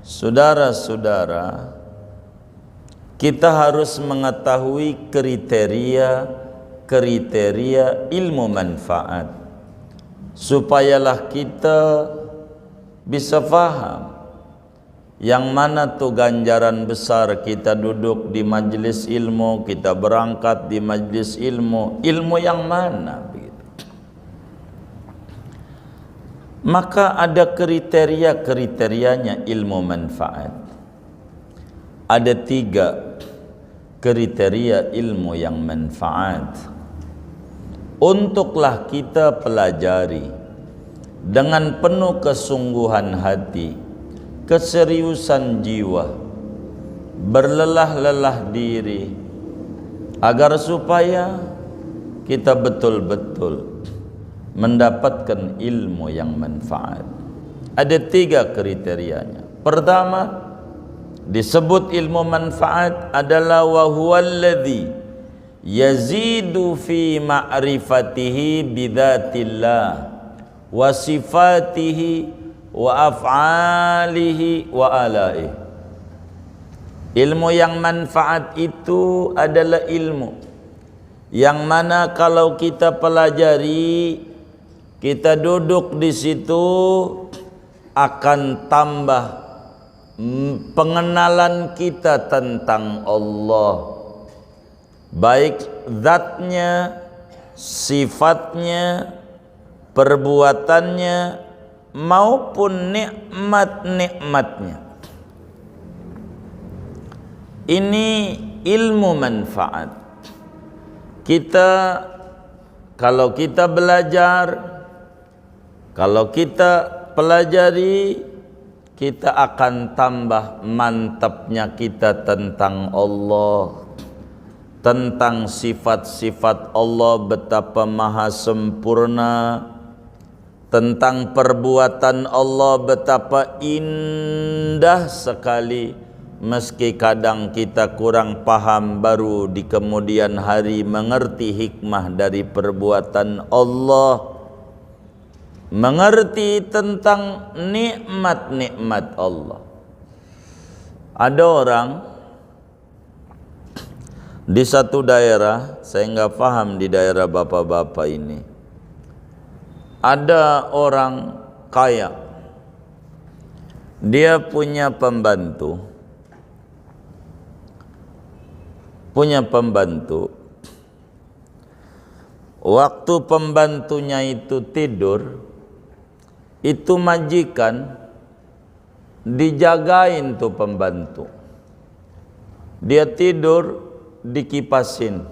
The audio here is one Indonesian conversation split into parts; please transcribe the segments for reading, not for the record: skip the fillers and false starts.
Saudara-saudara, kita harus mengetahui kriteria ilmu manfaat, supayalah kita bisa faham yang mana tuh ganjaran besar kita duduk di majelis ilmu, kita berangkat di majelis ilmu yang mana begitu. Maka ada kriteria-kriterianya ilmu manfaat. Ada 3 kriteria ilmu yang manfaat. Untuklah kita pelajari dengan penuh kesungguhan hati, keseriusan jiwa, berlelah-lelah diri, agar supaya kita betul-betul mendapatkan ilmu yang manfaat. Ada 3 kriterianya. Pertama, disebut ilmu manfaat adalah wa huwallazi yazidu fi ma'rifatihi bidzatillah wa sifatihi wa af'alihi wa alaihi. Ilmu yang manfaat itu adalah ilmu yang mana kalau kita pelajari, kita duduk di situ, akan tambah pengenalan kita tentang Allah, baik zatnya, sifatnya, perbuatannya, maupun nikmat-nikmatnya. Ini ilmu manfaat. Kita kalau kita belajar, kalau kita pelajari, kita akan tambah mantapnya kita tentang Allah, tentang sifat-sifat Allah betapa maha sempurna, tentang perbuatan Allah betapa indah sekali, meski kadang kita kurang paham, baru di kemudian hari mengerti hikmah dari perbuatan Allah, mengerti tentang nikmat-nikmat Allah. Ada orang di satu daerah, saya nggak paham di daerah bapak-bapak ini, ada orang kaya, dia punya pembantu, waktu pembantunya itu tidur, itu majikan dijagain tuh pembantu, dia tidur dikipasin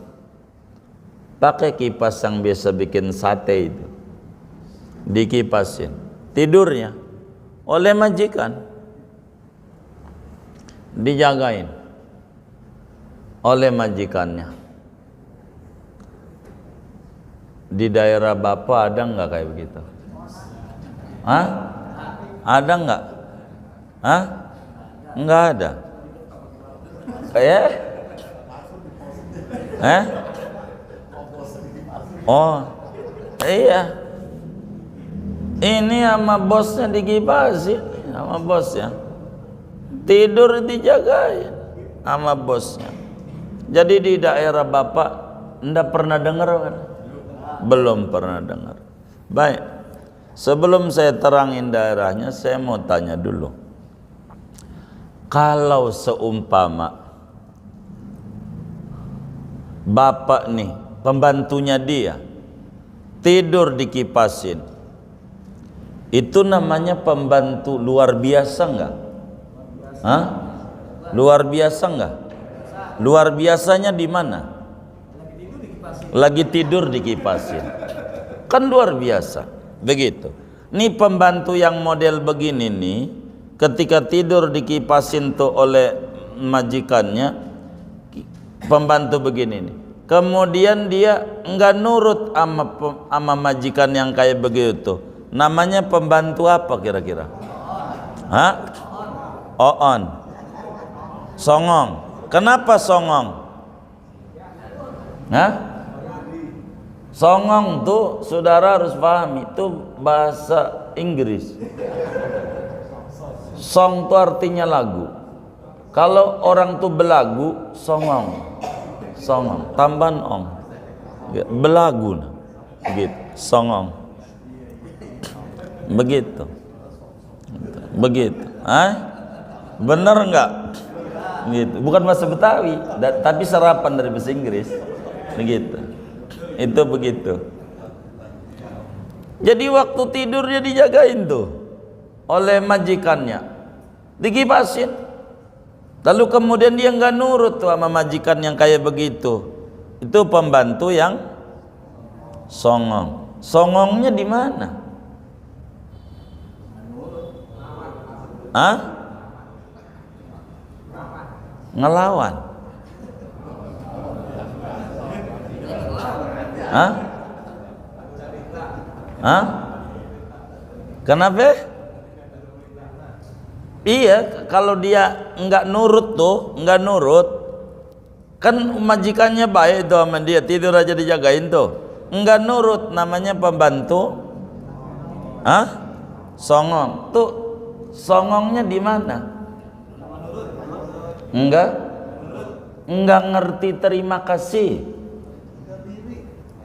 pakai kipas yang biasa bikin sate itu, dikipasin tidurnya oleh majikan, dijagain oleh majikannya. Di daerah bapak ada nggak kayak begitu? Hah? Ada nggak? Hah? Nggak ada. Kayak? Oh, iya. Ini sama bosnya dikipasin, sama bosnya. Tidur dijagain sama bosnya. Jadi di daerah bapak ndak pernah dengar kan? Belum pernah dengar. Baik, sebelum saya terangin daerahnya, saya mau tanya dulu. Kalau seumpama bapak nih, pembantunya dia tidur dikipasin, itu namanya pembantu luar biasa enggak? Hah? Luar biasa enggak? Luar biasanya di mana? Lagi tidur dikipasin. Kan luar biasa. Begitu. Nih pembantu yang model begini nih, ketika tidur dikipasin tuh oleh majikannya, pembantu begini nih. Kemudian dia enggak nurut sama majikan yang kayak begitu. Namanya pembantu apa kira-kira? Hah? Oon. Songong. Kenapa songong? Hah? Songong tuh saudara harus paham, itu bahasa Inggris. Song itu artinya lagu. Kalau orang tuh belagu, songong. Songong, tambahan ong. Belagu, gitu. Songong. Begitu. Begitu. Bener enggak? Gitu. Bukan bahasa Betawi, tapi serapan dari bahasa Inggris. Begitu. Itu begitu. Jadi waktu tidur dia dijagain tuh oleh majikannya, dikipasin. Lalu kemudian dia nggak nurut tuh sama majikan yang kayak begitu. Itu pembantu yang songong. Songongnya di mana? Ngelawan. Kenapa? Iya, kalau dia nggak nurut tuh, nggak nurut, kan majikannya baik tuh sama dia, tidur aja dijagain tuh, nggak nurut, namanya pembantu, songong. Tuh songongnya di mana? Nggak ngerti terima kasih,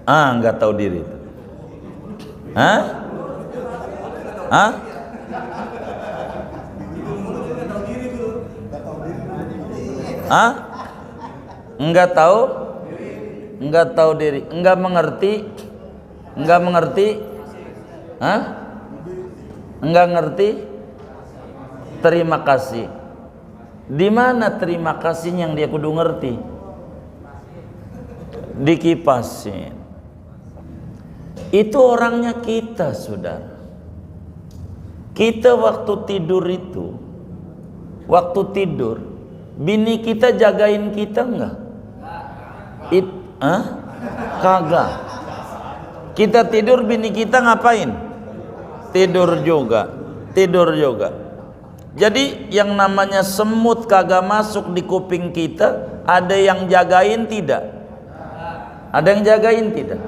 nggak tahu diri. Enggak tahu diri, enggak mengerti, enggak ngerti terima kasih. Di mana terima kasihnya yang dia kudu ngerti? Dikipasin. Itu orangnya kita, saudara. Kita waktu tidur itu, bini kita jagain kita enggak? Kagak. Kita tidur, bini kita ngapain? Tidur juga. Jadi yang namanya semut kagak masuk di kuping kita, ada yang jagain tidak? Ada yang jagain tidak?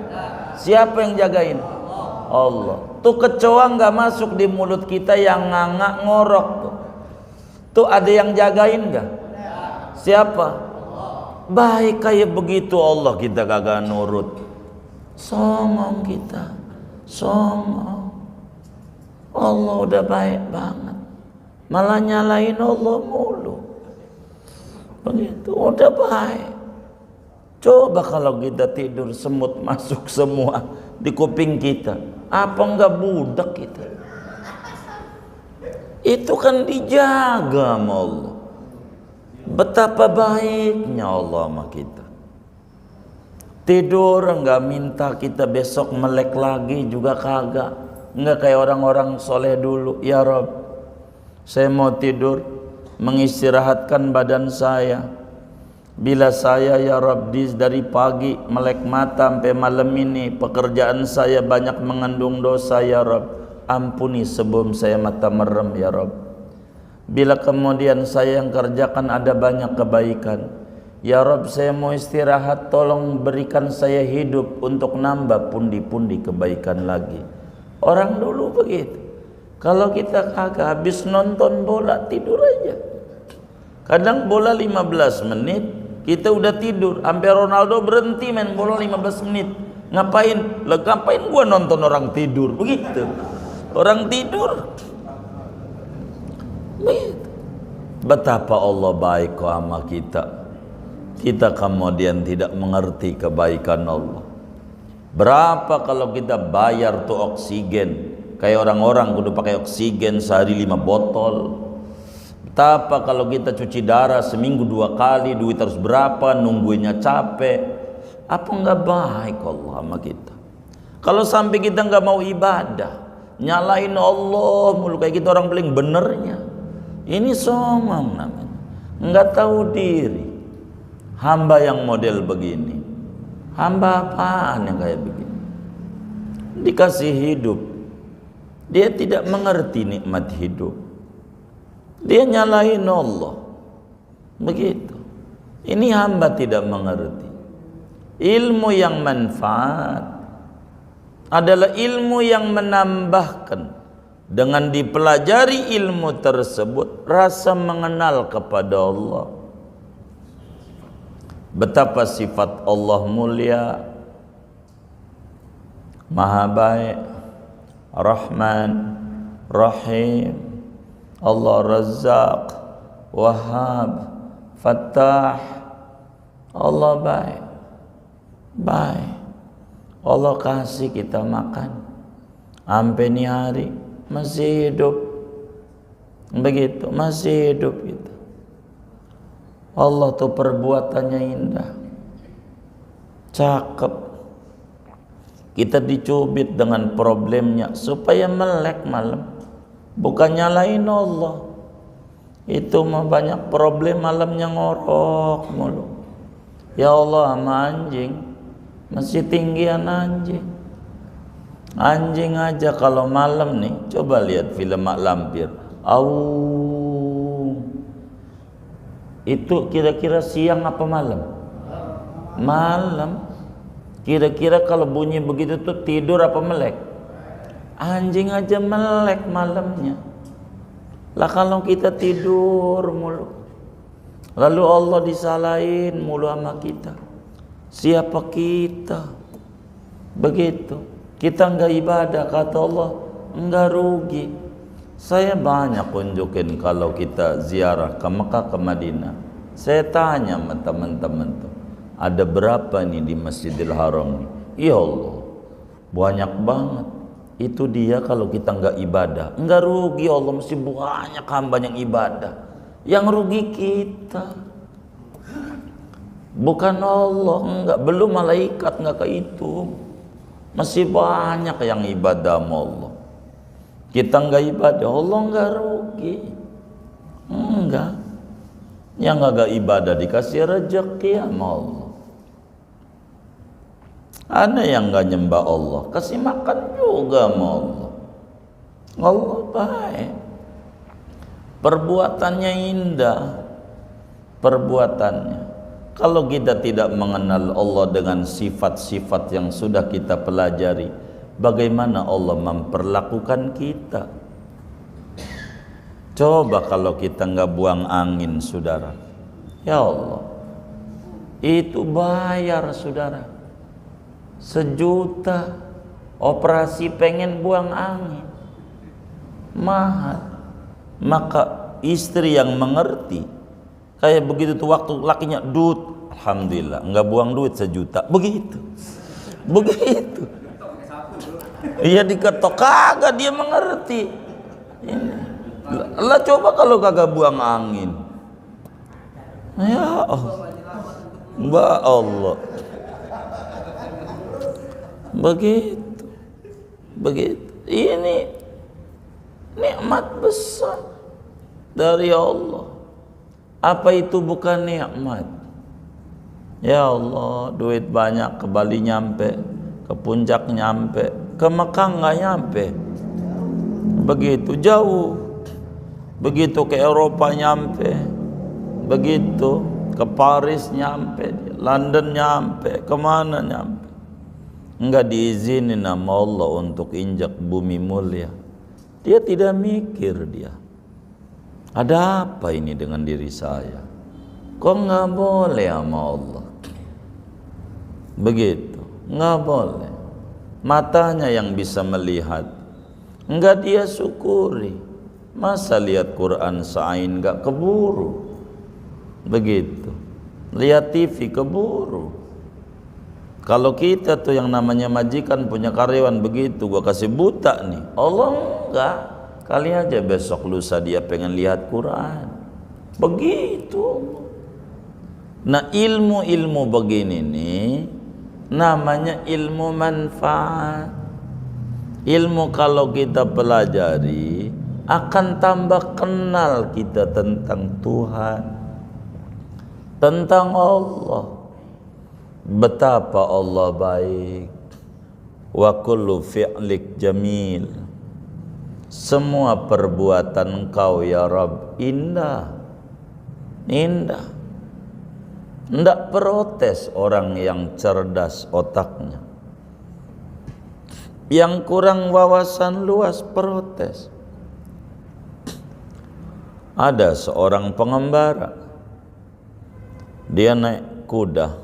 Siapa yang jagain? Allah. Tuh kecoa nggak masuk di mulut kita yang ngangak ngorok tuh. Tuh ada yang jagain nggak? Siapa? Baik kayak begitu Allah kita kagak nurut. Songong kita. Songong. Allah udah baik banget. Malah nyalain Allah mulu. Begitu udah baik. Coba kalau kita tidur semut masuk semua di kuping kita. Apa enggak budak kita? Itu kan dijaga sama Allah. Betapa baiknya Allah sama kita. Tidur enggak minta kita besok melek lagi juga kagak. Enggak kayak orang-orang soleh dulu. Ya Rabb, saya mau tidur mengistirahatkan badan saya. Bila saya ya Rabb dari pagi melek mata sampai malam ini pekerjaan saya banyak mengandung dosa ya Rabb, ampuni sebelum saya mata merem ya Rabb. Bila kemudian saya yang kerjakan ada banyak kebaikan ya Rabb, saya mau istirahat, tolong berikan saya hidup untuk nambah pundi-pundi kebaikan lagi. Orang dulu begitu. Kalau kita kagak, habis nonton bola tidur aja. Kadang bola 15 menit kita udah tidur, sampai Ronaldo berhenti main bola 15 menit. Ngapain? Lah ngapain gua nonton orang tidur? Begitu. Orang tidur. Begitu. Betapa Allah baik sama kita. Kita kemudian tidak mengerti kebaikan Allah. Berapa kalau kita bayar tuh oksigen? Kayak orang-orang kudu pakai oksigen sehari 5 botol. Betapa kalau kita cuci darah seminggu 2 kali, duit harus berapa, nungguinnya capek. Apa enggak baik Allah sama kita? Kalau sampai kita enggak mau ibadah, nyalain Allah mulu kayak gitu, orang paling benernya. Ini songong namanya, enggak tahu diri. Hamba yang model begini, hamba apaan yang kayak begini? Dikasih hidup, dia tidak mengerti nikmat hidup. Dia nyalahin Allah. Begitu. Ini hamba tidak mengerti. Ilmu yang manfaat adalah ilmu yang menambahkan, Dengan dipelajari ilmu tersebut, rasa mengenal kepada Allah. Betapa sifat Allah mulia, Maha baik, Rahman, Rahim, Allah Razzaq, Wahhab, Fattah. Allah baik, baik. Allah kasih kita makan sampai ni hari masih hidup, begitu masih hidup kita. Allah tuh perbuatannya indah, cakep. Kita dicubit dengan problemnya supaya melek malam, bukan nyalain Allah. Itu mah banyak problem malamnya ngorok mulu. Ya Allah, sama anjing masih tinggian anjing. Anjing aja kalau malam nih, coba lihat film Mak Lampir. Itu kira-kira siang apa malam? Malam. Kira-kira kalau bunyi begitu tuh tidur apa melek? Anjing aja melek malamnya. Lah kalau kita tidur mulu, lalu Allah disalahin mulu sama kita. Siapa kita? Begitu. Kita enggak ibadah, kata Allah, enggak rugi. Saya banyak kunjukin kalau kita ziarah ke Mekah, ke Madinah. Saya tanya sama teman-teman tuh, ada berapa nih di Masjidil Haram nih? Ya Allah, banyak banget. Itu dia kalau kita enggak ibadah. Enggak rugi, Allah mesti banyak hamba yang ibadah. Yang rugi kita, bukan Allah, enggak, belum malaikat enggak kehitung. Masih banyak yang ibadah sama Allah. Kita enggak ibadah, Allah enggak rugi. Enggak. Yang enggak ibadah dikasih rezeki sama Allah. Ada yang enggak nyembah Allah, kasih makan juga sama Allah. Allah baik. Perbuatannya indah. Perbuatannya. Kalau kita tidak mengenal Allah dengan sifat-sifat yang sudah kita pelajari, bagaimana Allah memperlakukan kita? Coba kalau kita nggak buang angin, saudara. Ya Allah, itu bayar, saudara. 1 juta operasi pengen buang angin, mahal. Maka istri yang mengerti, kayak begitu tuh waktu lakinya duit, alhamdulillah, enggak buang duit 1 juta. Begitu. Iya diketok, kagak dia mengerti. Lah coba kalau kagak buang angin. Ya Allah. Mbak Allah. Begitu. Ini nikmat besar dari Allah. Apa itu bukan nikmat? Ya Allah, duit banyak, ke Bali nyampe, ke Puncak nyampe, ke Mekah nggak nyampe. Begitu jauh. Begitu ke Eropa nyampe. Begitu ke Paris nyampe, London nyampe, kemana nyampe. Enggak diizinin sama Allah untuk injak bumi mulia. Dia tidak mikir dia. Ada apa ini dengan diri saya? Kok nggak boleh sama Allah? Begitu, nggak boleh. Matanya yang bisa melihat, nggak dia syukuri. Masa lihat Quran sa'ain nggak keburu? Begitu. Lihat TV keburu. Kalau kita tuh yang namanya majikan punya karyawan begitu, gua kasih buta nih. Allah enggak. Kali aja besok lusa dia pengen lihat Quran. Begitu. Nah, ilmu-ilmu begini nih namanya ilmu manfaat. Ilmu kalau kita pelajari akan tambah kenal kita tentang Tuhan, tentang Allah. Betapa Allah baik. Wa kullu fi'lik jamil. Semua perbuatan Engkau ya Rabb indah. Indah. Ndak protes orang yang cerdas otaknya. Yang kurang wawasan luas protes. Ada seorang pengembara, dia naik kuda,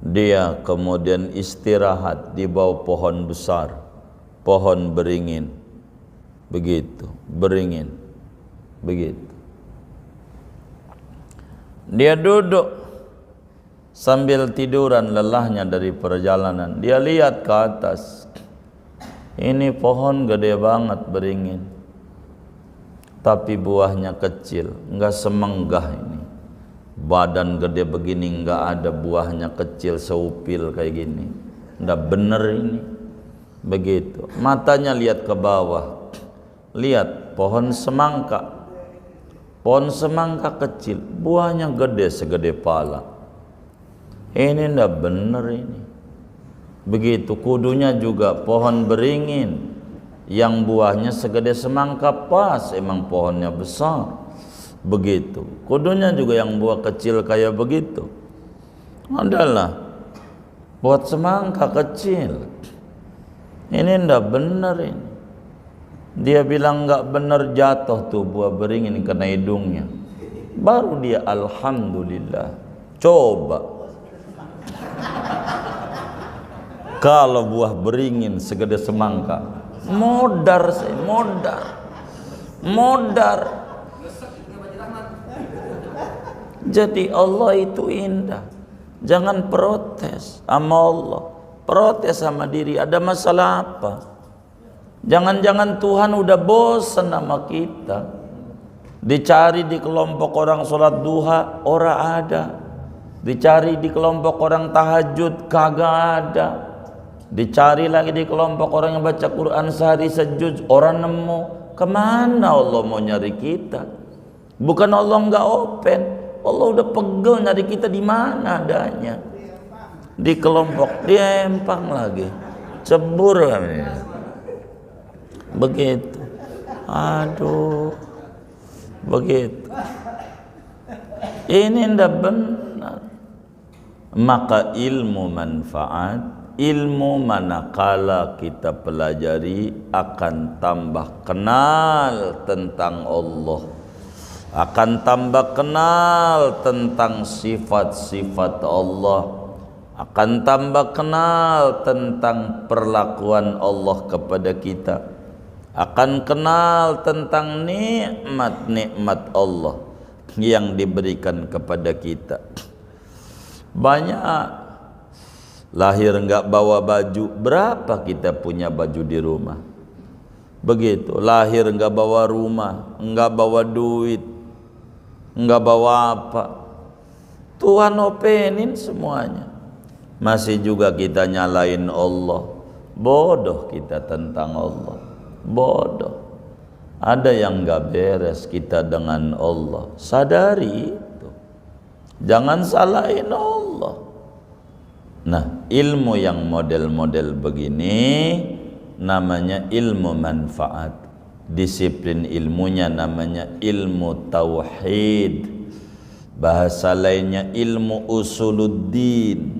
dia kemudian istirahat di bawah pohon besar, pohon beringin, begitu, beringin, begitu. Dia duduk sambil tiduran, lelahnya dari perjalanan. Dia lihat ke atas, ini pohon gede banget beringin, tapi buahnya kecil, enggak semenggah ini. Badan gede begini enggak ada, buahnya kecil seupil kayak gini. Enggak bener ini. Begitu. Matanya lihat ke bawah. Lihat pohon semangka. Pohon semangka kecil, buahnya gede segede pala. Ini enggak bener ini. Begitu kudunya juga pohon beringin yang buahnya segede semangka, pas emang pohonnya besar. Begitu. Kudunya juga yang buah kecil kayak begitu. Adalah buat semangka kecil. Ini ndak benar ini. Dia bilang nggak benar, jatuh tuh buah beringin kena hidungnya. Baru dia alhamdulillah. Coba kalau buah beringin segede semangka, modar saya, modar. Jadi Allah itu indah. Jangan protes sama Allah, protes sama diri. Ada masalah apa? Jangan-jangan Tuhan udah bosan sama kita. Dicari di kelompok orang sholat duha, ora ada. Dicari di kelompok orang tahajud, kagak ada. Dicari lagi di kelompok orang yang baca Quran sehari sejuz, orang nemu. Kemana Allah mau nyari kita? Bukan Allah nggak open, Allah udah pegel nyari kita. Di mana adanya? Di kelompok, di Empang lagi, cebur kami. Begitu. Aduh, begitu. Ini ndak benar. Maka ilmu manfaat, ilmu manakala kita pelajari akan tambah kenal tentang Allah, akan tambah kenal tentang sifat-sifat Allah, akan tambah kenal tentang perlakuan Allah kepada kita, akan kenal tentang nikmat-nikmat Allah yang diberikan kepada kita. Banyak lahir enggak bawa baju, berapa kita punya baju di rumah? Begitu, lahir enggak bawa rumah, enggak bawa duit, enggak bawa apa, Tuhan openin semuanya. Masih juga kita nyalain Allah. Bodoh kita tentang Allah, bodoh. Ada yang enggak beres kita dengan Allah, sadari itu. Jangan salahin Allah. Nah, ilmu yang model-model begini namanya ilmu manfaat. Disiplin ilmunya namanya ilmu tauhid. Bahasa lainnya ilmu usuluddin.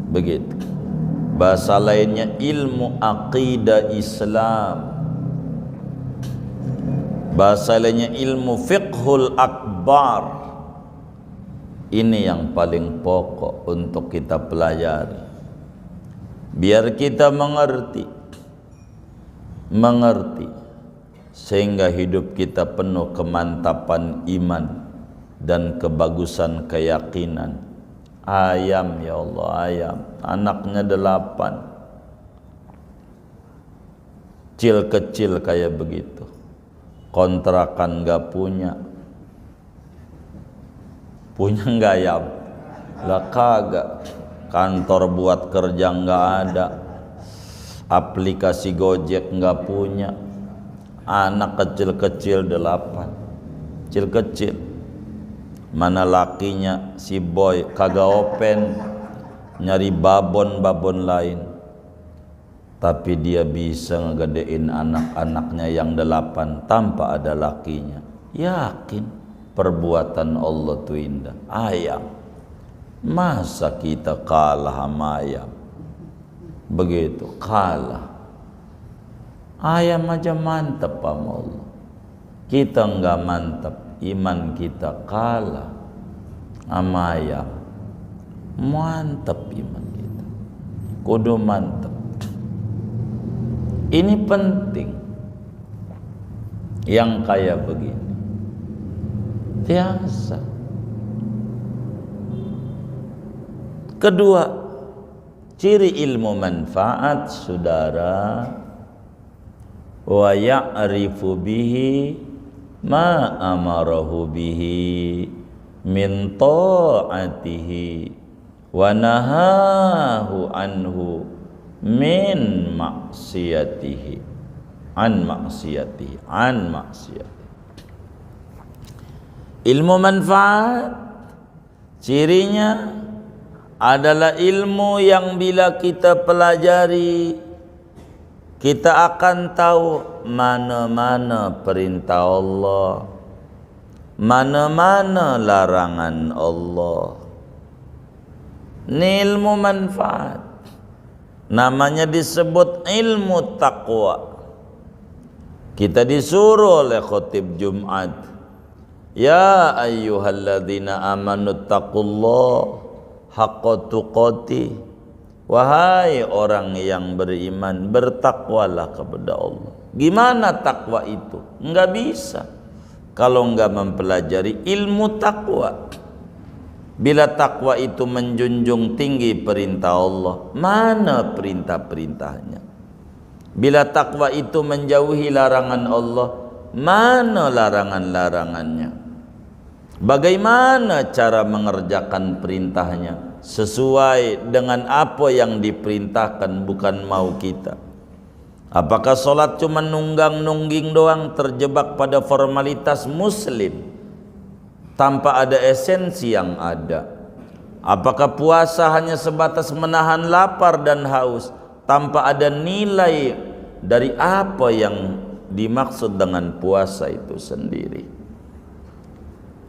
Begitu. Bahasa lainnya ilmu aqidah Islam. Bahasa lainnya ilmu fiqhul akbar. Ini yang paling pokok untuk kita pelajari, biar kita mengerti sehingga hidup kita penuh kemantapan iman dan kebagusan keyakinan. Ayam, ya Allah, ayam, anaknya 8, kecil kayak begitu, kontrakan gak punya nggak ayam? Lah kagak. Kantor buat kerja nggak ada, aplikasi Gojek nggak punya, anak kecil-kecil 8, kecil-kecil. Mana lakinya si boy kagak open, nyari babon lain, tapi dia bisa ngegedein anak-anaknya yang 8 tanpa ada lakinya. Yakin perbuatan Allah itu indah. Ayam, masa kita kalah sama ayam? Begitu, kalah. Ayam aja mantap sama Allah. kita enggak mantap, iman kita kalah sama ayam. Mantap iman kita, kudu mantap. Ini penting. Yang kayak begini biasa. Kedua, ciri ilmu manfaat, saudara, wa ya'rifu bihi ma amarahu bihi min ta'atihi wa nahahu anhu min maksiyatihi an maksiyatihi. Ilmu manfaat cirinya adalah ilmu yang bila kita pelajari, kita akan tahu mana-mana perintah Allah, mana-mana larangan Allah. Ini ilmu manfaat. Namanya disebut ilmu taqwa. Kita disuruh oleh khotib Jumat, ya ayyuhalladzina amanu taqullaha haqqa tuqatih. Wahai orang yang beriman, bertakwalah kepada Allah. Gimana takwa itu? Enggak bisa kalau enggak mempelajari ilmu takwa. Bila takwa itu menjunjung tinggi perintah Allah, mana perintah-perintahnya? Bila takwa itu menjauhi larangan Allah, mana larangan-larangannya? Bagaimana cara mengerjakan perintahnya sesuai dengan apa yang diperintahkan, bukan mau kita? Apakah solat cuma nunggang-nungging doang, terjebak pada formalitas muslim tanpa ada esensi yang ada? Apakah puasa hanya sebatas menahan lapar dan haus tanpa ada nilai dari apa yang dimaksud dengan puasa itu sendiri?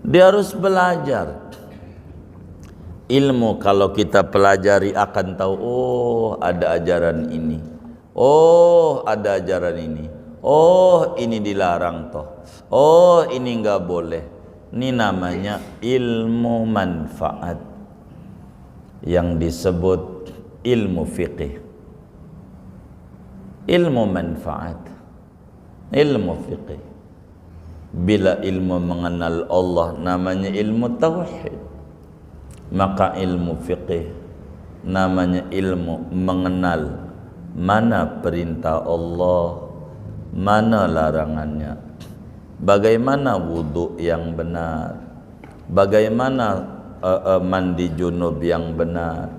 Dia harus belajar. Ilmu kalau kita pelajari akan tahu, oh ada ajaran ini, oh ada ajaran ini, oh ini dilarang toh, oh ini enggak boleh. Ini namanya ilmu manfaat yang disebut ilmu fiqih. Ilmu manfaat, ilmu fiqih. Bila ilmu mengenal Allah namanya ilmu tauhid, maka ilmu fiqih namanya ilmu mengenal mana perintah Allah, mana larangannya, bagaimana wudhu yang benar, bagaimana mandi junub yang benar,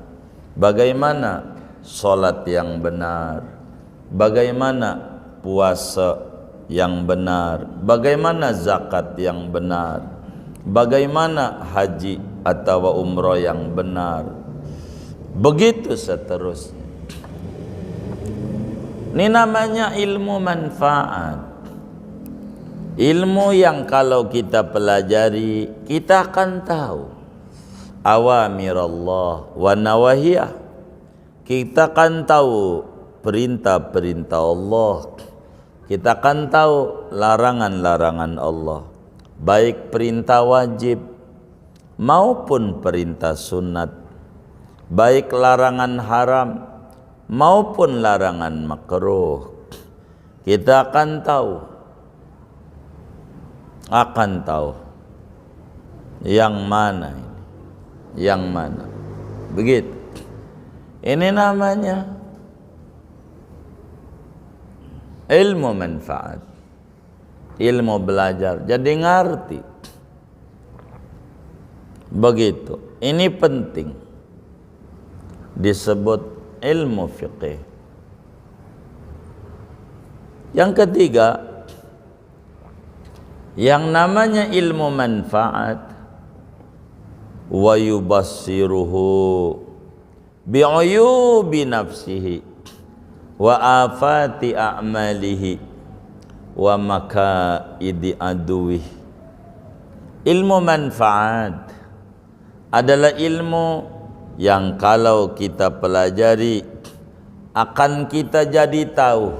bagaimana solat yang benar, bagaimana puasa yang benar, bagaimana zakat yang benar, bagaimana haji atau umroh yang benar, begitu seterusnya. Ini namanya ilmu manfaat. Ilmu yang kalau kita pelajari, kita akan tahu awamirallah wa nawahiyah. Kita akan tahu perintah-perintah Allah, kita akan tahu larangan-larangan Allah, baik perintah wajib maupun perintah sunat, baik larangan haram maupun larangan makruh. Kita akan tahu yang mana ini, yang mana. Begitu. Ini namanya ilmu manfaat, ilmu belajar, jadi ngerti. Begitu. Ini penting, disebut ilmu fiqih. Yang ketiga, yang namanya ilmu manfaat, wa yubassiruhu bi'uyubi nafsihi wa afati a'malihi wa makaidi aduwih. Ilmu manfaat adalah ilmu yang kalau kita pelajari akan kita jadi tahu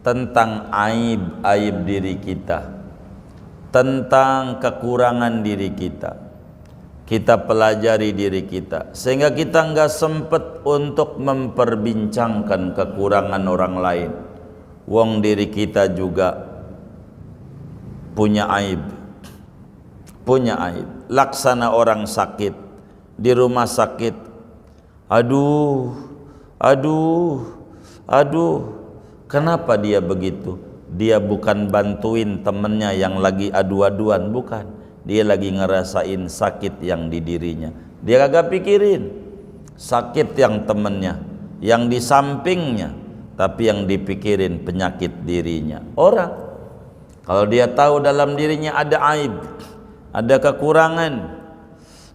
tentang aib-aib diri kita, tentang kekurangan diri kita. Kita pelajari diri kita sehingga kita nggak sempet untuk memperbincangkan kekurangan orang lain. Wong diri kita juga punya aib. Punya aib. Laksana orang sakit di rumah sakit. Aduh. Kenapa dia begitu? Dia bukan bantuin temennya yang lagi adu-aduan, bukan. Dia lagi ngerasain sakit yang di dirinya. Dia kagak pikirin sakit yang temennya, yang di sampingnya, tapi yang dipikirin penyakit dirinya. Orang kalau dia tahu dalam dirinya ada aib, ada kekurangan,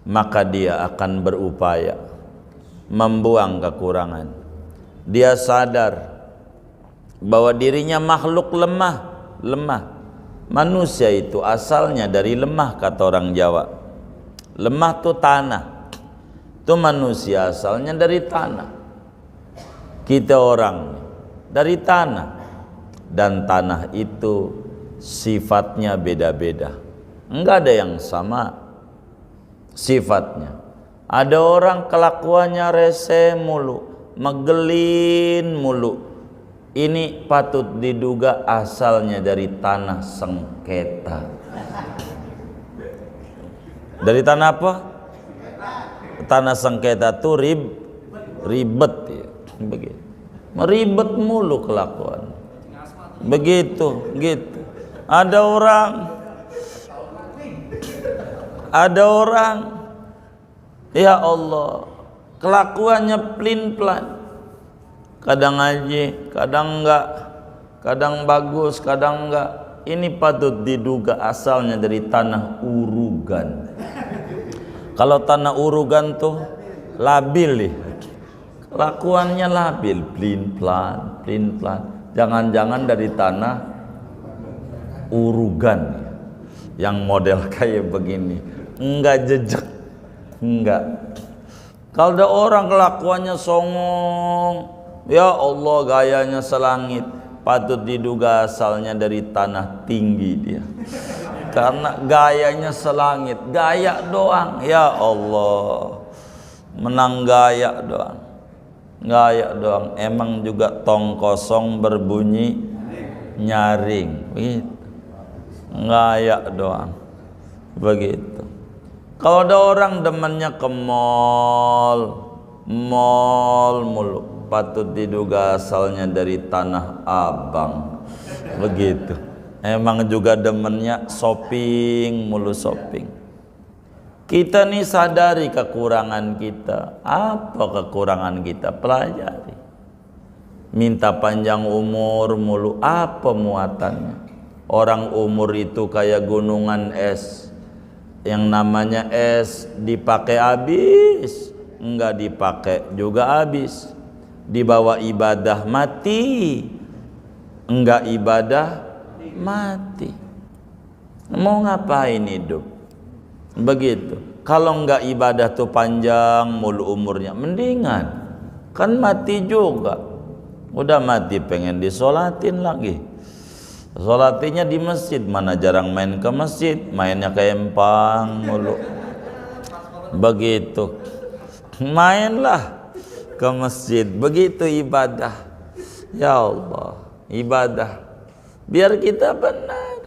maka dia akan berupaya membuang kekurangan. Dia sadar bahwa dirinya makhluk lemah. Manusia itu asalnya dari lemah, kata orang Jawa. Lemah itu tanah. Itu manusia asalnya dari tanah. Kita orang dari tanah. Dan tanah itu sifatnya beda-beda. Enggak ada yang sama sifatnya. Ada orang kelakuannya rese mulu, megelin mulu. Ini patut diduga asalnya dari tanah sengketa. Dari tanah apa? Tanah sengketa itu ribet ya. Begitu. Meribet mulu kelakuan. Begitu, gitu. Ada orang ya Allah, kelakuannya plin-plan. Kadang ngaji, kadang enggak, kadang bagus, kadang enggak. Ini patut diduga asalnya dari tanah urugan. Kalau tanah urugan tuh labil, kelakuannya labil, plin-plan. Jangan-jangan dari tanah urugan yang model kayak begini, enggak jejak, enggak. Kalau ada orang kelakuannya songong, ya Allah gayanya selangit, patut diduga asalnya dari tanah tinggi dia. Karena gayanya selangit, gaya doang, ya Allah, menang gaya doang. Emang juga tong kosong berbunyi nyaring, begitu. Gaya doang, begitu. Kalau ada orang demennya ke mall mulu, patut diduga asalnya dari Tanah Abang, begitu. Emang juga demennya shopping mulu, shopping. Kita nih sadari kekurangan kita. Apa kekurangan kita? Pelajari. Minta panjang umur mulu, apa muatannya? Orang umur itu kayak gunungan es. Yang namanya es dipakai habis, enggak dipakai juga habis. Dibawa ibadah mati, enggak ibadah mati. Mau ngapain hidup? Begitu. Kalau enggak ibadah tuh panjang mulu umurnya, mendingan kan mati juga. Udah mati pengen disolatin lagi. Solatinya di masjid, mana jarang main ke masjid, mainnya ke empang mulu. Begitu. Mainlah ke masjid, begitu ibadah. Ya Allah, ibadah. Biar kita benar.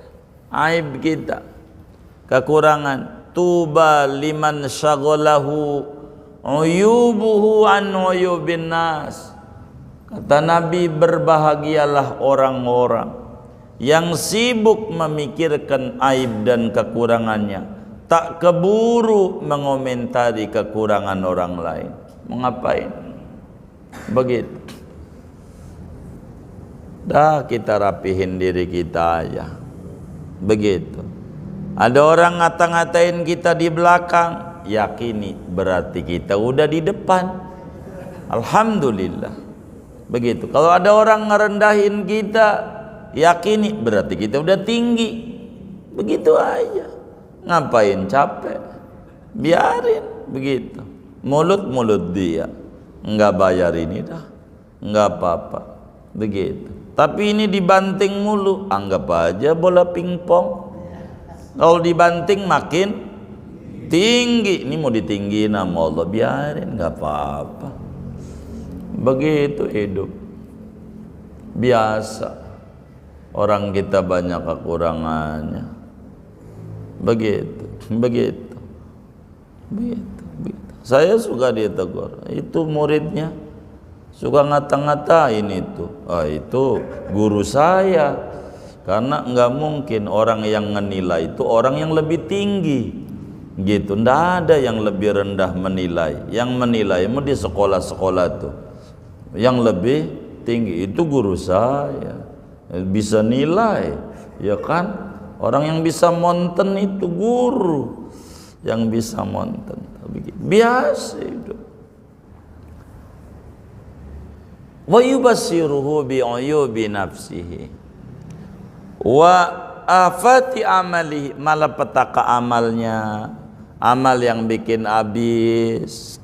Aib kita, kekurangan. Tuba liman syaghalahu uyubuhu an uyubin nas. Kata Nabi, berbahagialah orang-orang yang sibuk memikirkan aib dan kekurangannya, tak keburu mengomentari kekurangan orang lain. Mengapain? Begitu. Dah kita rapihin diri kita aja. Begitu. Ada orang ngata-ngatain kita di belakang, yakini berarti kita udah di depan. Alhamdulillah. Begitu. Kalau ada orang ngerendahin kita, yakini berarti kita udah tinggi. Begitu aja. Ngapain capek? Biarin begitu. Mulut-mulut dia, enggak bayar ini dah, enggak apa-apa. Begitu. Tapi ini dibanting mulu, anggap aja bola pingpong. Kalau dibanting makin tinggi. Ini mau ditinggiin sama Allah, biarin, nggak apa-apa. Begitu hidup. Biasa. Orang kita banyak kekurangannya. Begitu. Saya suka ditegur. Itu muridnya suka ngata-ngatain itu. Itu guru saya. Karena nggak mungkin orang yang menilai itu orang yang lebih tinggi. Gitu. Nggak ada yang lebih rendah menilai. Yang menilai mau di sekolah-sekolah tuh. Yang lebih tinggi itu guru saya. Bisa nilai, ya kan? Orang yang bisa monten itu guru yang bisa monten. Biasa itu. Wa yubassiruhu bi'uyubi nafsihi wa afati amalihi, malapetaka amalnya, amal yang bikin habis.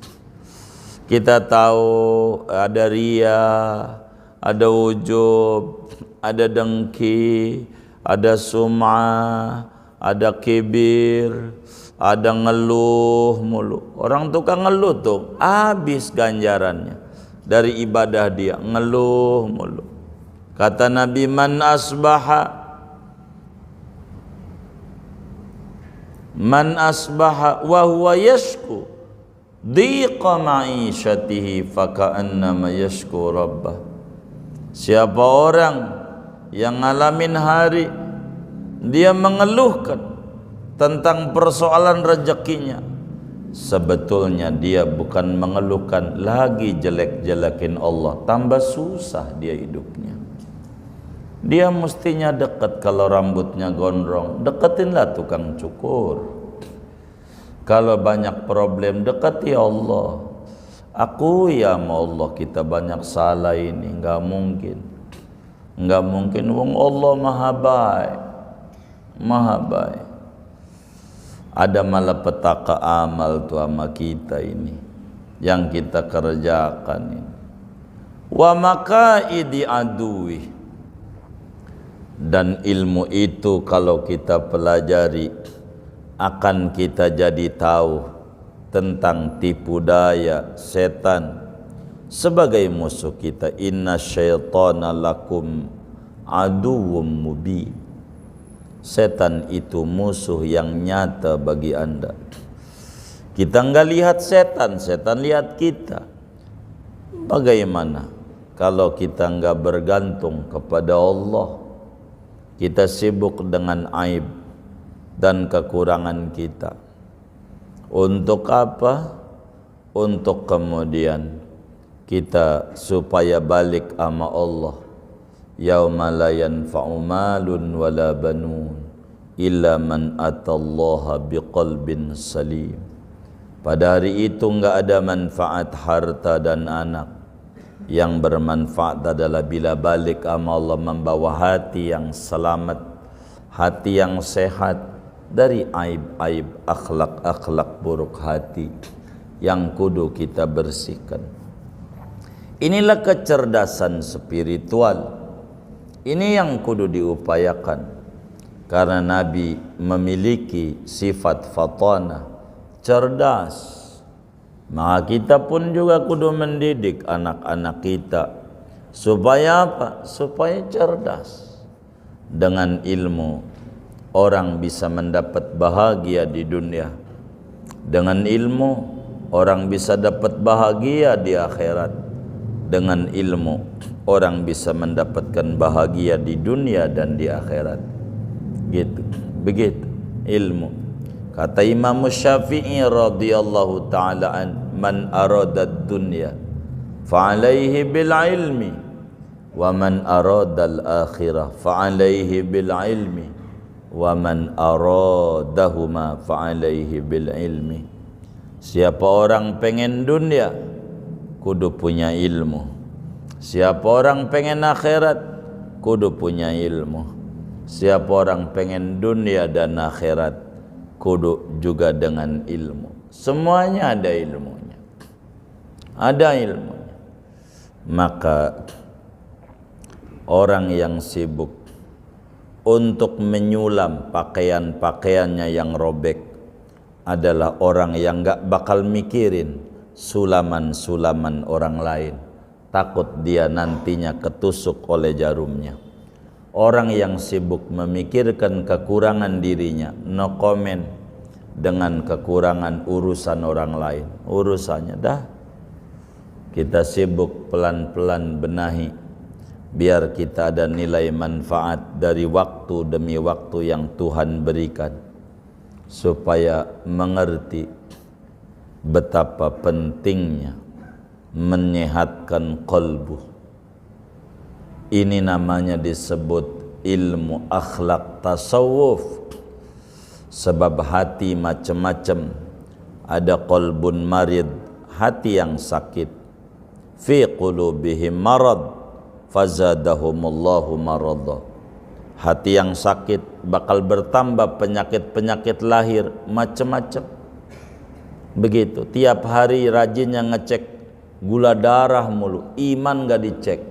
Kita tahu ada riya, ada ujub, ada dengki, ada sum'ah, ada kibir, ada ngeluh mulu. Orang tukang ngeluh tuh habis ganjarannya dari ibadah dia, ngeluh mulu. Kata Nabi, man asbaha wa huwa yashku dhiqa ma'isyatihi faka'annama yashku rabbah. Siapa orang yang ngalamin hari dia mengeluhkan tentang persoalan rezekinya, sebetulnya dia bukan mengeluhkan lagi jelek-jelekin Allah, tambah susah dia hidupnya. Dia mestinya dekat. Kalau rambutnya gondrong, deketinlah tukang cukur. Kalau banyak problem, dekati Allah. Aku ya sama Allah, kita banyak salah ini, nggak mungkin. Wong Allah maha baik. Ada malapetaka amal tuh sama kita ini, yang kita kerjakan ini. Wa makaidi aduwi, dan ilmu itu kalau kita pelajari akan kita jadi tahu tentang tipu daya setan sebagai musuh kita. Inna syaitana lakum aduwwum mubin. Setan itu musuh yang nyata bagi Anda. Kita enggak lihat setan, setan lihat kita. Bagaimana kalau kita enggak bergantung kepada Allah? Kita sibuk dengan aib dan kekurangan kita. Untuk apa? Untuk kemudian kita supaya balik sama Allah. Yauma la yanfa'u malun wala banun illa man atallaha biqalbin salim. Pada hari itu enggak ada manfaat harta dan anak. Yang bermanfaat adalah bila balik sama Allah, membawa hati yang selamat, hati yang sehat dari aib-aib, akhlak-akhlak buruk hati yang kudu kita bersihkan. Inilah kecerdasan spiritual. Ini yang kudu diupayakan. Karena Nabi memiliki sifat fatana, cerdas. Maka kita pun juga kudu mendidik anak-anak kita supaya apa? Supaya cerdas. Dengan ilmu orang bisa mendapat bahagia di dunia. Dengan ilmu orang bisa dapat bahagia di akhirat. Dengan ilmu orang bisa mendapatkan bahagia di dunia dan di akhirat. Gitu. Begitu ilmu. Kata Imam Syafi'i radhiyallahu ta'ala an, man arada dunya fa'alaihi bil ilmi wa man arada al akhirah fa'alaihi bil ilmi wa man aradahuma fa'alaihi bil ilmi. Siapa orang pengen dunia, kudu punya ilmu. Siapa orang pengen akhirat, kudu punya ilmu. Siapa orang pengen dunia dan akhirat, kudu juga dengan ilmu. Semuanya ada ilmunya. Ada ilmunya. Maka orang yang sibuk untuk menyulam pakaian-pakaiannya yang robek adalah orang yang gak bakal mikirin sulaman-sulaman orang lain, takut dia nantinya ketusuk oleh jarumnya. Orang yang sibuk memikirkan kekurangan dirinya, no comment dengan kekurangan urusan orang lain, urusannya dah. Kita sibuk pelan-pelan benahi biar kita ada nilai manfaat dari waktu demi waktu yang Tuhan berikan, supaya mengerti betapa pentingnya menyehatkan qalbu. Ini namanya disebut ilmu akhlak tasawuf. Sebab hati macam-macam, ada qalbun marid, hati yang sakit, fi qulubihim marad fazadahumullahu marada. Hati yang sakit bakal bertambah penyakit-penyakit lahir macam-macam. Begitu, tiap hari rajinnya ngecek gula darah mulu, iman gak dicek.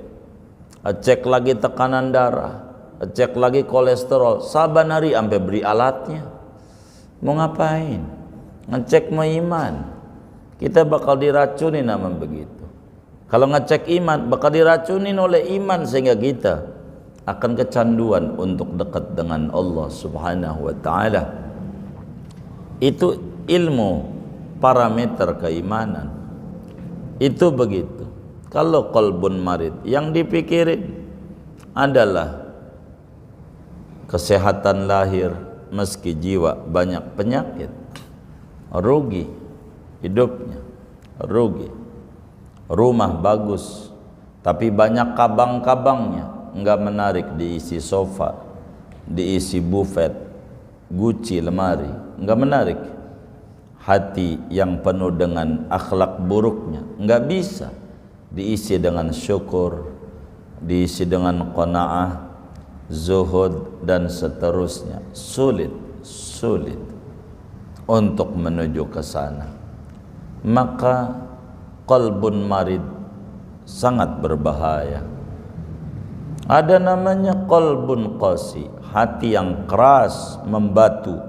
Cek lagi tekanan darah, cek lagi kolesterol, saban hari sampai beri alatnya. Mau ngapain? Ngecek mau iman. Kita bakal diracunin nama begitu. Kalau ngecek iman bakal diracunin oleh iman, sehingga kita akan kecanduan untuk dekat dengan Allah Subhanahu wa taala. Itu ilmu parameter keimanan. Itu begitu. Kalau qalbun marid, yang dipikirin adalah kesehatan lahir, meski jiwa banyak penyakit, rugi hidupnya, rugi. Rumah bagus tapi banyak kabang-kabangnya, enggak menarik, diisi sofa, diisi buffet, guci lemari, enggak menarik. Hati yang penuh dengan akhlak buruknya enggak bisa diisi dengan syukur, diisi dengan qanaah, zuhud dan seterusnya. Sulit untuk menuju ke sana. Maka qalbun marid sangat berbahaya. Ada namanya qalbun qasi, hati yang keras, membatu.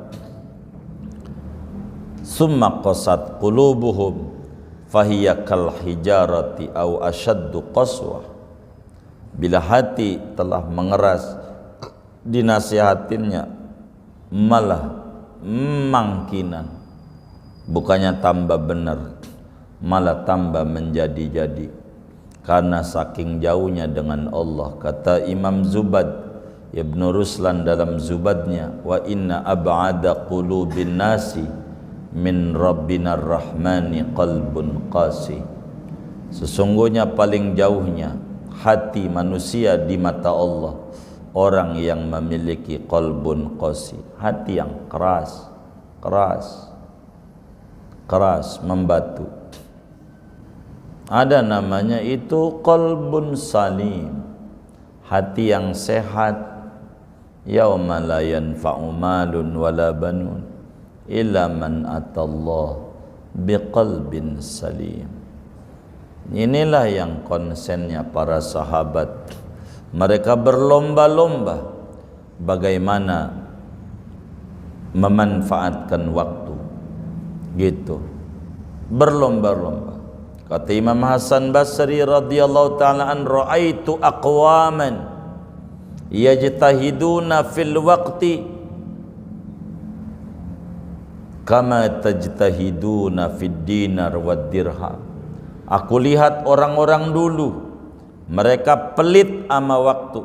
Summa qasat qulubuhum fahiya kal hijarati au ashaddu qaswah. Bila hati telah mengeras, dinasihatinnya malah mangkinan, bukannya tambah benar, malah tambah menjadi-jadi, karena saking jauhnya dengan Allah. Kata Imam Zubad Ibn Ruslan dalam Zubadnya, wa inna ab'ada qulubin nasi min rabbinar rahmani qalbun qasi. Sesungguhnya paling jauhnya hati manusia di mata Allah orang yang memiliki qalbun qasi, hati yang keras membatu. Ada namanya itu qalbun salim, hati yang sehat. Yauma la yanfa'u malun wala banun illa man atallah biqalbin salim. Inilah yang konsennya para sahabat. Mereka berlomba-lomba bagaimana memanfaatkan waktu, gitu, berlomba-lomba. Kata Imam Hasan Basri radhiyallahu ta'ala an, ra'aitu aqwaman yajtahiduna fil waqti kama tajtahiduna fid dinar wad dirham. Aku lihat orang-orang dulu, mereka pelit ama waktu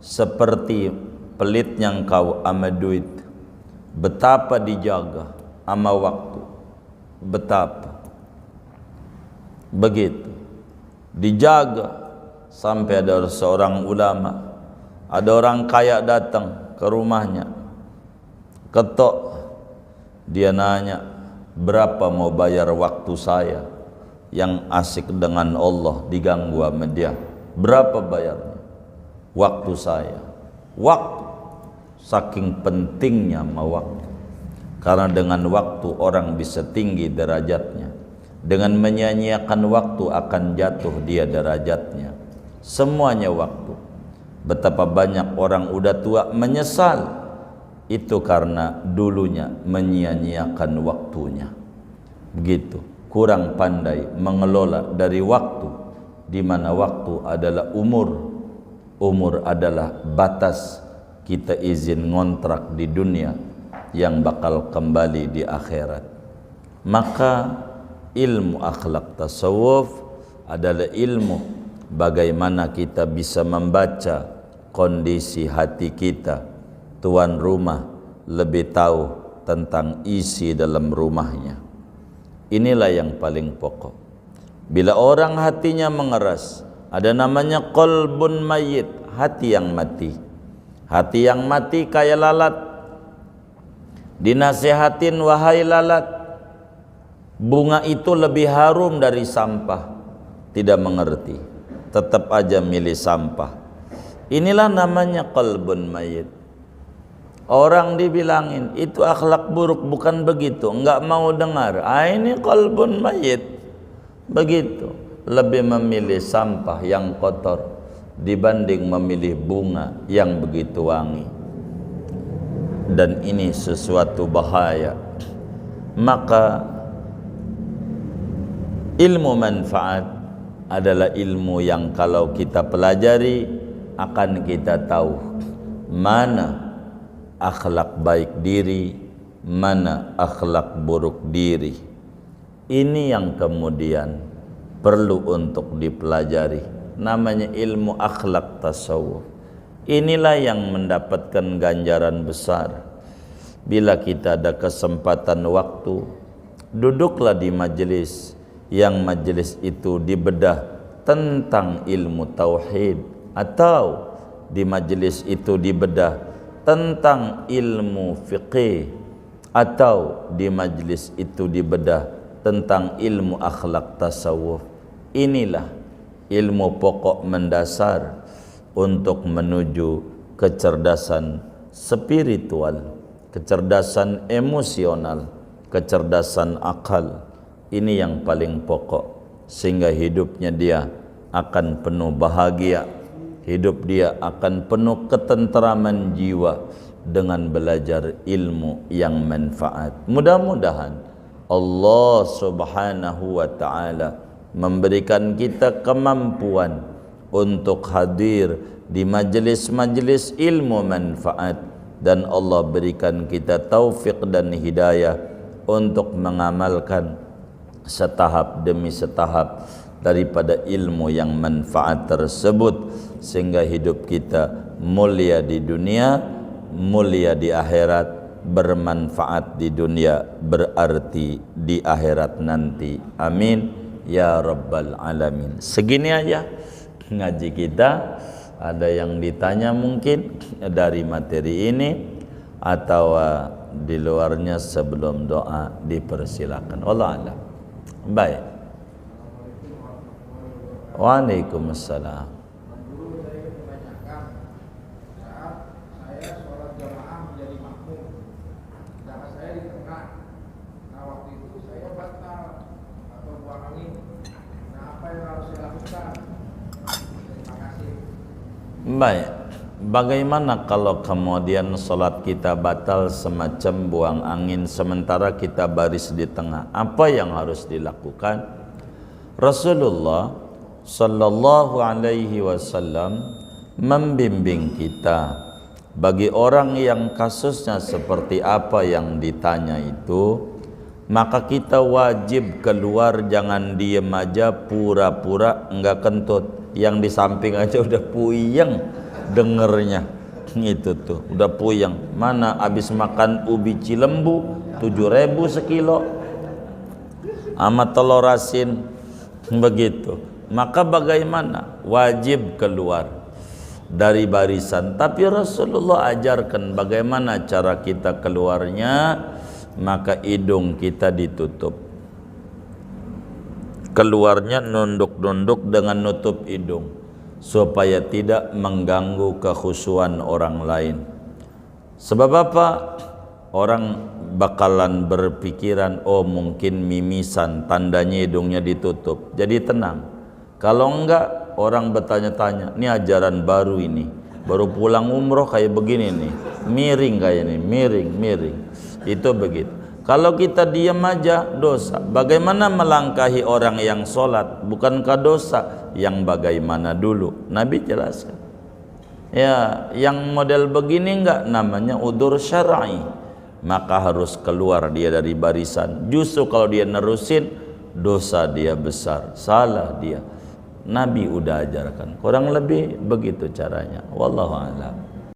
seperti pelitnya engkau ama duit. Betapa dijaga ama waktu, betapa begitu dijaga. Sampai ada seorang ulama, ada orang kaya datang ke rumahnya, ketok, dia nanya, berapa mau bayar waktu saya yang asik dengan Allah diganggu sama dia? Berapa bayarnya? Waktu saya. Waktu, saking pentingnya sama waktu. Karena dengan waktu orang bisa tinggi derajatnya. Dengan menyanyiakan waktu akan jatuh dia derajatnya. Semuanya waktu. Betapa banyak orang udah tua menyesal, itu karena dulunya menyia-nyiakan waktunya. Begitu, kurang pandai mengelola dari waktu, di mana waktu adalah umur adalah batas kita izin ngontrak di dunia yang bakal kembali di akhirat. Maka ilmu akhlak tasawuf adalah ilmu bagaimana kita bisa membaca kondisi hati kita. Tuan rumah lebih tahu tentang isi dalam rumahnya. Inilah yang paling pokok. Bila orang hatinya mengeras, ada namanya qalbun mayyit, hati yang mati. Hati yang mati kayak lalat. Dinasihatin, wahai lalat, bunga itu lebih harum dari sampah. Tidak mengerti, tetap aja milih sampah. Inilah namanya qalbun mayyit. Orang dibilangin itu akhlak buruk, bukan begitu, enggak mau dengar. Ini qalbun mayyit. Begitu, lebih memilih sampah yang kotor dibanding memilih bunga yang begitu wangi. Dan ini sesuatu bahaya. Maka ilmu manfaat adalah ilmu yang kalau kita pelajari akan kita tahu mana akhlak baik diri, mana akhlak buruk diri. Ini yang kemudian perlu untuk dipelajari, namanya ilmu akhlak tasawuf. Inilah yang mendapatkan ganjaran besar. Bila kita ada kesempatan waktu, duduklah di majelis yang majelis itu dibedah tentang ilmu tauhid, atau di majelis itu dibedah tentang ilmu fiqih, atau di majelis itu dibedah tentang ilmu akhlak tasawuf. Inilah ilmu pokok mendasar untuk menuju kecerdasan spiritual, kecerdasan emosional, kecerdasan akal. Ini yang paling pokok, sehingga hidupnya dia akan penuh bahagia, hidup dia akan penuh ketenteraman jiwa dengan belajar ilmu yang manfaat. Mudah-mudahan Allah Subhanahu wa taala memberikan kita kemampuan untuk hadir di majelis-majelis ilmu manfaat, dan Allah berikan kita taufik dan hidayah untuk mengamalkan setahap demi setahap daripada ilmu yang manfaat tersebut, sehingga hidup kita mulia di dunia, mulia di akhirat, bermanfaat di dunia, berarti di akhirat nanti. Amin ya rabbal alamin. Segini aja ngaji kita. Ada yang ditanya mungkin dari materi ini, atau di luarnya sebelum doa dipersilakan. Allah alam. Baik. Waalaikumsalam. Dulu saya menanyakan saat saya sholat jamaah menjadi makmum, sedangkan saya di tengah. Nah waktu itu saya batal atau buang angin. Nah apa yang harus saya lakukan? Terima kasih. Baik. Bagaimana kalau kemudian sholat kita batal semacam buang angin sementara kita baris di tengah? Apa yang harus dilakukan? Rasulullah sallallahu alaihi wasallam membimbing kita bagi orang yang kasusnya seperti apa yang ditanya itu, maka kita wajib keluar, jangan diem aja pura-pura enggak kentut. Yang di samping aja udah puyeng dengernya, itu tuh udah puyeng. Mana habis makan ubi cilembu 7.000 sekilo sama telur asin begitu. Maka bagaimana? Wajib keluar dari barisan. Tapi Rasulullah ajarkan bagaimana cara kita keluarnya. Maka hidung kita ditutup, keluarnya nunduk-nunduk dengan nutup hidung, supaya tidak mengganggu kekhusyuan orang lain. Sebab apa? Orang bakalan berpikiran, oh mungkin mimisan, tandanya hidungnya ditutup. Jadi tenang. Kalau enggak, orang bertanya-tanya, ini ajaran baru ini, baru pulang umroh kayak begini nih, miring kayak ini, miring. Itu begitu. Kalau kita diam aja dosa. Bagaimana melangkahi orang yang sholat? Bukankah dosa? Yang bagaimana dulu? Nabi jelaskan. Ya, yang model begini enggak namanya udzur syar'i. Maka harus keluar dia dari barisan. Justru kalau dia nerusin, dosa dia besar, salah dia. Nabi udah ajarkan. Kurang lebih begitu caranya. Wallahu a'lam.